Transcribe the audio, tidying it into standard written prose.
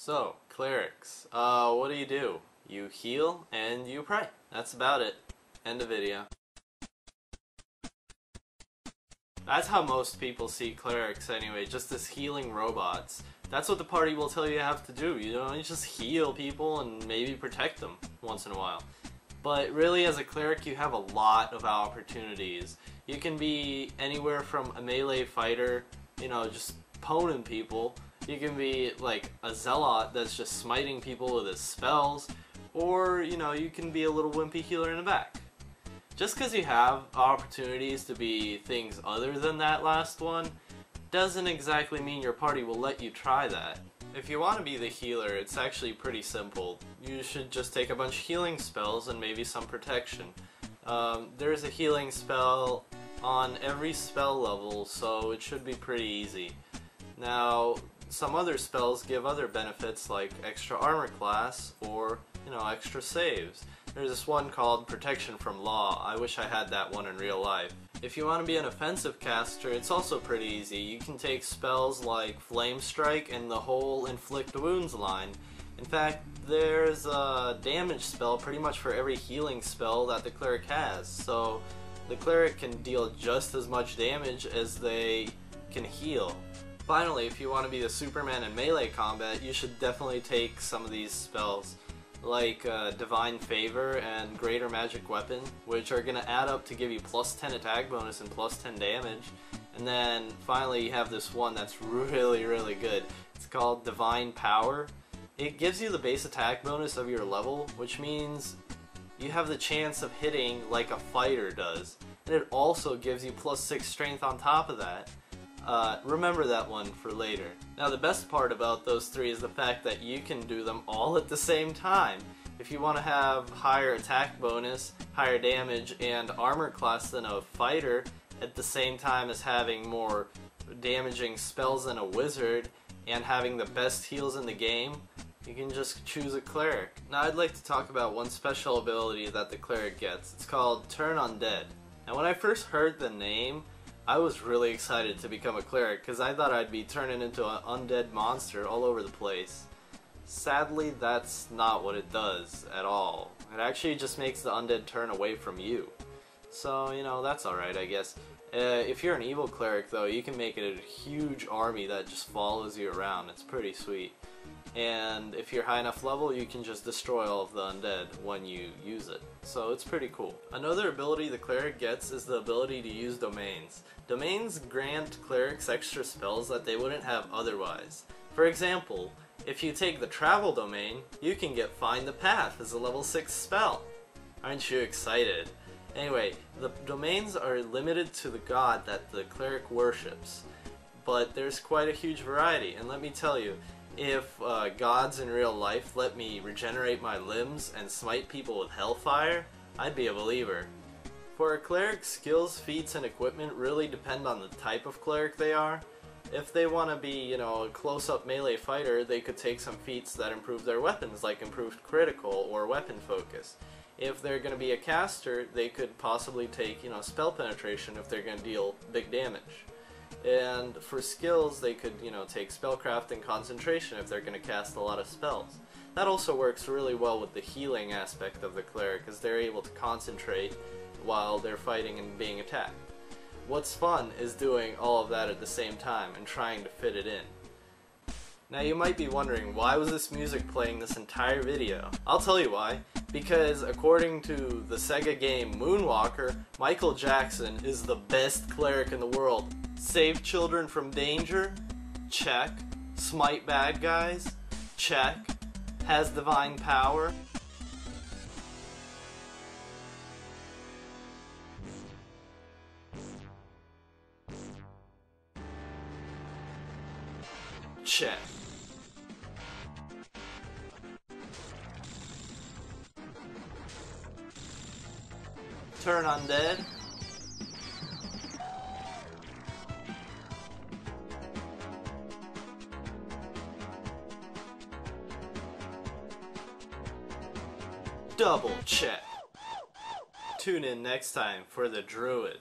So, clerics, what do? You heal and you pray. That's about it. End of video. That's how most people see clerics anyway, just as healing robots. That's what the party will tell you have to do, you know, you just heal people and maybe protect them once in a while. But really, as a cleric, you have a lot of opportunities. You can be anywhere from a melee fighter, you know, just poning people. You can be like a zealot that's just smiting people with his spells. Or, you know, you can be a little wimpy healer in the back. Just because you have opportunities to be things other than that last one, doesn't exactly mean your party will let you try that. If you want to be the healer, it's actually pretty simple. You should just take a bunch of healing spells and maybe some protection. There's a healing spell on every spell level, so it should be pretty easy. Now, some other spells give other benefits like extra armor class or, you know, extra saves. There's this one called Protection from Law. I wish I had that one in real life. If you want to be an offensive caster, it's also pretty easy. You can take spells like Flame Strike and the whole Inflict Wounds line. In fact, there's a damage spell pretty much for every healing spell that the cleric has. So the cleric can deal just as much damage as they can heal. Finally, if you want to be the Superman in melee combat, you should definitely take some of these spells, like Divine Favor and Greater Magic Weapon, which are going to add up to give you plus 10 attack bonus and plus 10 damage. And then finally you have this one that's really good. It's called Divine Power. It gives you the base attack bonus of your level, which means you have the chance of hitting like a fighter does. And it also gives you plus 6 strength on top of that. Remember that one for later. Now the best part about those three is the fact that you can do them all at the same time. If you want to have higher attack bonus, higher damage, and armor class than a fighter at the same time as having more damaging spells than a wizard and having the best heals in the game, you can just choose a cleric. Now I'd like to talk about one special ability that the cleric gets. It's called Turn Undead. Now when I first heard the name, I was really excited to become a cleric because I thought I'd be turning into an undead monster all over the place. Sadly, that's not what it does at all. It actually just makes the undead turn away from you. So, you know, that's alright, I guess. If you're an evil cleric, though, you can make it a huge army that just follows you around. It's pretty sweet. And if you're high enough level, you can just destroy all of the undead when you use it. So it's pretty cool. Another ability the cleric gets is the ability to use domains. Domains grant clerics extra spells that they wouldn't have otherwise. For example, if you take the travel domain, you can get Find the Path as a level 6 spell. Aren't you excited? Anyway, the domains are limited to the god that the cleric worships, but there's quite a huge variety, and let me tell you, if gods in real life let me regenerate my limbs and smite people with hellfire, I'd be a believer. For a cleric, skills, feats, and equipment really depend on the type of cleric they are. If they want to be, you know, a close-up melee fighter, they could take some feats that improve their weapons, like improved critical or weapon focus. If they're going to be a caster, they could possibly take, you know, spell penetration if they're going to deal big damage. And for skills, they could, you know, take spellcraft and concentration if they're going to cast a lot of spells. That also works really well with the healing aspect of the cleric, as they're able to concentrate while they're fighting and being attacked. What's fun is doing all of that at the same time and trying to fit it in. Now you might be wondering, why was this music playing this entire video? I'll tell you why. Because according to the Sega game Moonwalker, Michael Jackson is the best cleric in the world. Save children from danger? Check. Smite bad guys? Check. Has divine power? Check. Turn undead? Double check. Tune in next time for the Druid.